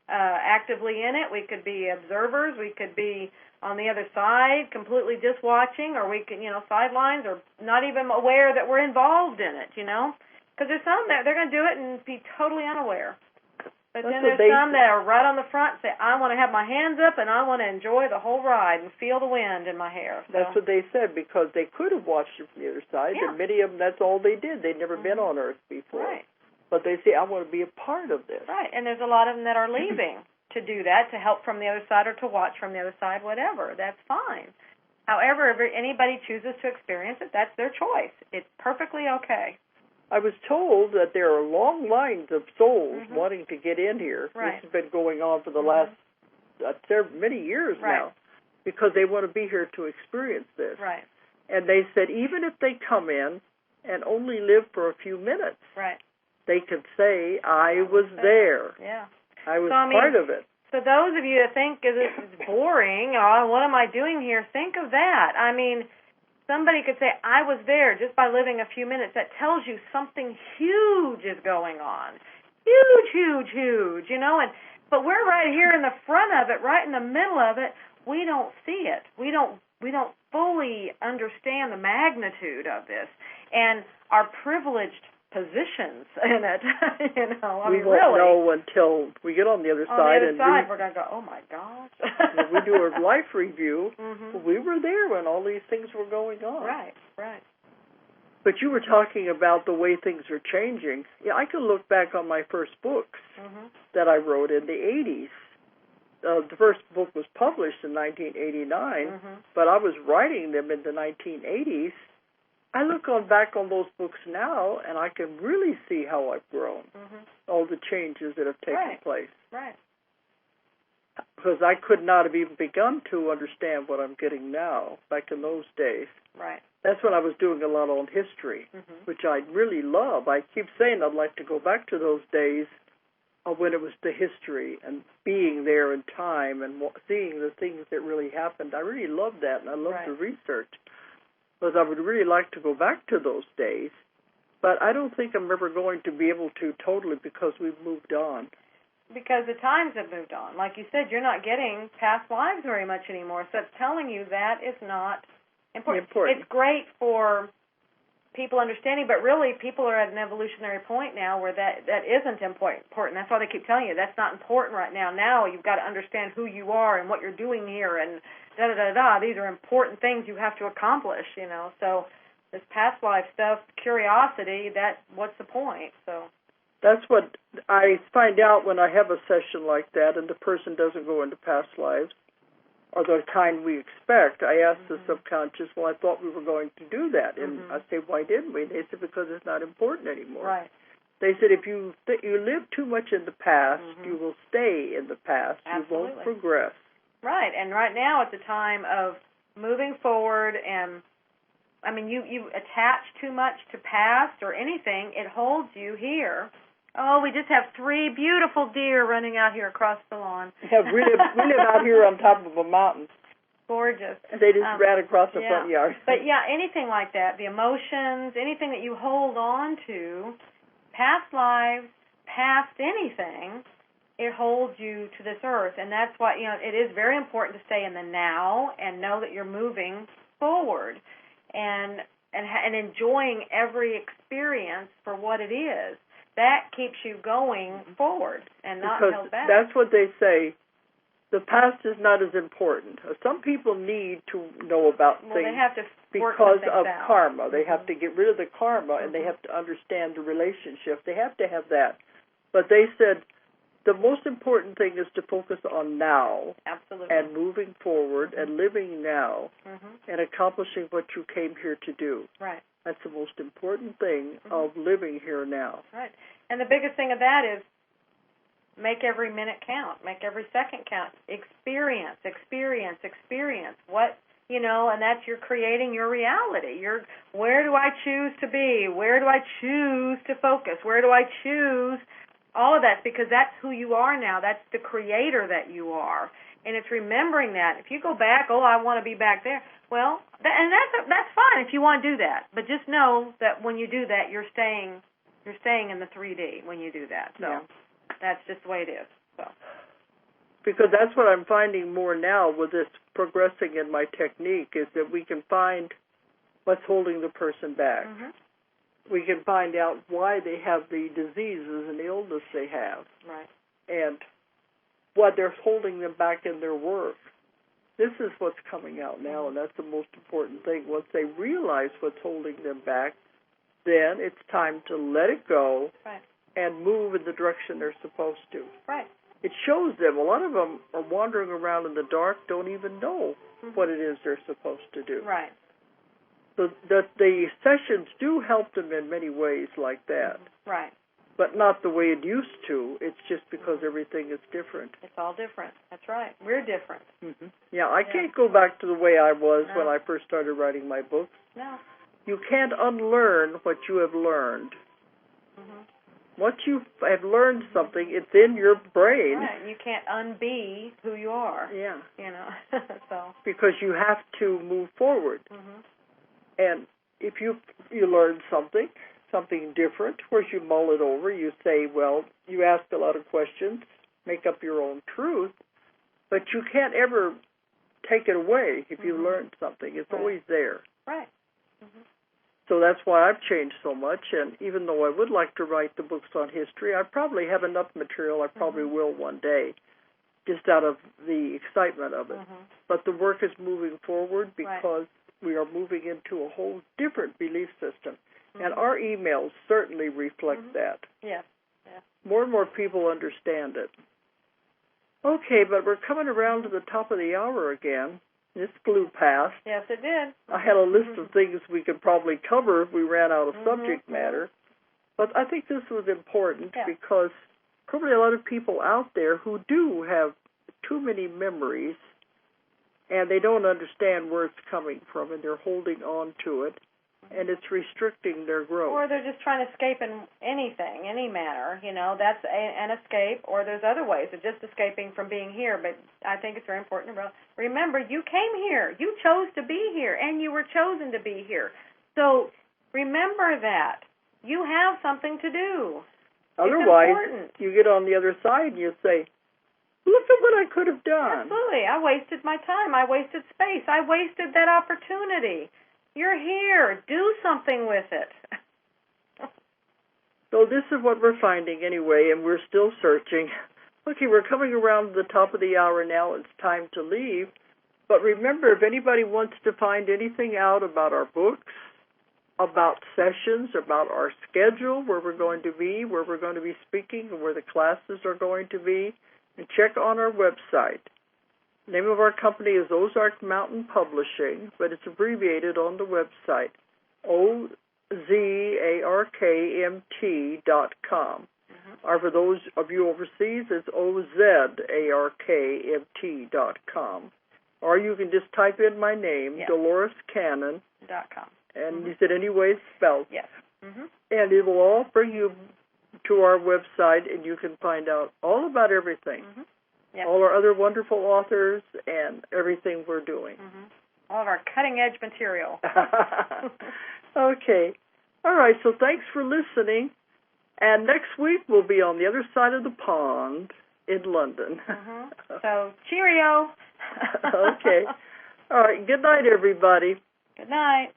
actively in it. We could be observers. We could be on the other side, completely just watching, or we can, sidelines, or not even aware that we're involved in it, Because there's some that they're going to do it and be totally unaware. But then there's some that are right on the front and say, I want to have my hands up and I want to enjoy the whole ride and feel the wind in my hair. So. That's what they said, because they could have watched it from the other side, and many of them, that's all they did. They'd never been on Earth before. Right. But they say, I want to be a part of this. Right, and there's a lot of them that are leaving to do that, to help from the other side or to watch from the other side, whatever. That's fine. However, if anybody chooses to experience it, that's their choice. It's perfectly okay. I was told that there are long lines of souls wanting to get in here. Right. This has been going on for the last many years now, because they want to be here to experience this. Right. And they said even if they come in and only live for a few minutes, they could say, I was there. Yeah. I was part of it. So those of you that think this is boring, or what am I doing here, think of that. I mean, somebody could say, I was there just by living a few minutes. That tells you something huge is going on. Huge, huge, huge, And but we're right here in the front of it, right in the middle of it. We don't see it. We don't fully understand the magnitude of this and our privileged positions in it. We won't know until we get on the other side. On the other side, we're going to go, oh, my gosh. When we do a life review, mm-hmm. we were there when all these things were going on. Right. But you were talking about the way things are changing. Yeah, I can look back on my first books mm-hmm. that I wrote in the 80s. The first book was published in 1989, mm-hmm. but I was writing them in the 1980s. I look back on those books now, and I can really see how I've grown, mm-hmm. all the changes that have taken place. Right. Because I could not have even begun to understand what I'm getting now back in those days. Right. That's when I was doing a lot on history, mm-hmm. which I really love. I keep saying I'd like to go back to those days when it was the history and being there in time and seeing the things that really happened. I really love that, and I love the research. Because I would really like to go back to those days, but I don't think I'm ever going to be able to totally because we've moved on. Because the times have moved on. Like you said, you're not getting past lives very much anymore, so it's telling you that is not important. It's great for people understanding, but really people are at an evolutionary point now where that isn't important. That's why they keep telling you that's not important right now. Now you've got to understand who you are and what you're doing here and da-da-da-da. These are important things you have to accomplish, So this past life stuff, curiosity, what's the point? So that's what I find out when I have a session like that and the person doesn't go into past lives or the kind we expect. I ask mm-hmm. the subconscious, well, I thought we were going to do that. And mm-hmm. I say, why didn't we? They said, because it's not important anymore. Right. They said, if you live too much in the past, mm-hmm. you will stay in the past. Absolutely. You won't progress. Right, and right now it's a time of moving forward, and I mean, you attach too much to past or anything, it holds you here. Oh, we just have 3 beautiful deer running out here across the lawn. Yeah, we live out here on top of a mountain. Gorgeous. They just ran across the front yard. But yeah, anything like that, the emotions, anything that you hold on to, past lives, past anything, it holds you to this earth, and that's why it is very important to stay in the now and know that you're moving forward, and enjoying every experience for what it is. That keeps you going forward and not held back. That's what they say. The past is not as important. Some people need to know about things they have to because of out. karma. They mm-hmm. have to get rid of the karma, mm-hmm. and they have to understand the relationship. They have to have that. But they said the most important thing is to focus on now. Absolutely. And moving forward mm-hmm. and living now mm-hmm. and accomplishing what you came here to do. Right. That's the most important thing mm-hmm. of living here now. Right. And the biggest thing of that is make every minute count. Make every second count. Experience. What, and that's you're creating your reality. Where do I choose to be? Where do I choose to focus? Where do I choose? All of that's because that's who you are now. That's the creator that you are. And it's remembering that. If you go back, I want to be back there. Well, that's fine if you want to do that. But just know that when you do that, you're staying in the 3D when you do that. So that's just the way it is. So. Because that's what I'm finding more now with this progressing in my technique is that we can find what's holding the person back. Mm-hmm. We can find out why they have the diseases and the illness they have. Right. And what they're holding them back in their work. This is what's coming out now, and that's the most important thing. Once they realize what's holding them back, then it's time to let it go and move in the direction they're supposed to. Right. It shows them. A lot of them are wandering around in the dark, don't even know what it is they're supposed to do. Right. So the sessions do help them in many ways like that. Right. But not the way it used to. It's just because everything is different. It's all different. That's right. We're different. Mm-hmm. Yeah, I can't go back to the way I was No. when I first started writing my books. No. You can't unlearn what you have learned. Mm-hmm. Once you have learned something, it's in your brain. Right. You can't unbe who you are. Yeah. So. Because you have to move forward. Mm-hmm. And if you learn something different, of course you mull it over, you say, well, you ask a lot of questions, make up your own truth, but you can't ever take it away if you learned something. It's always there. Right. So that's why I've changed so much, and even though I would like to write the books on history, I probably have enough material, I probably will one day, just out of the excitement of it. But the work is moving forward because we are moving into a whole different belief system. And our emails certainly reflect that. Yes. More and more people understand it. Okay, but we're coming around to the top of the hour again. This flew past. Yes, it did. I had a list of things we could probably cover if we ran out of subject matter. But I think this was important because probably a lot of people out there who do have too many memories and they don't understand where it's coming from and they're holding on to it and it's restricting their growth. Or they're just trying to escape in anything, any manner. That's an escape, or there's other ways of just escaping from being here. But I think it's very important to remember you came here. You chose to be here, and you were chosen to be here. So remember that. You have something to do. Otherwise, you get on the other side and you say, look at what I could have done. Absolutely. I wasted my time. I wasted space. I wasted that opportunity. You're here. Do something with it. So this is what we're finding anyway, and we're still searching. Okay, we're coming around to the top of the hour now. It's time to leave. But remember, if anybody wants to find anything out about our books, about sessions, about our schedule, where we're going to be, where we're going to be speaking, and where the classes are going to be, and check on our website. The name of our company is Ozark Mountain Publishing, but it's abbreviated on the website, OZARKMT.com. Or for those of you overseas, it's OZARKMT.com. Or you can just type in my name, Dolores Cannon. .com. And you said any way it's spelled. Yes. And it will all bring you to our website, and you can find out all about everything. Yep. All our other wonderful authors and everything we're doing. All of our cutting-edge material. Okay. All right, so thanks for listening. And next week we'll be on the other side of the pond in London. So, cheerio. Okay. All right, good night, everybody. Good night.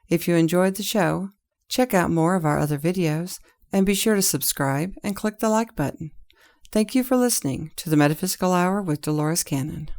If you enjoyed the show, check out more of our other videos and be sure to subscribe and click the like button. Thank you for listening to the Metaphysical Hour with Dolores Cannon.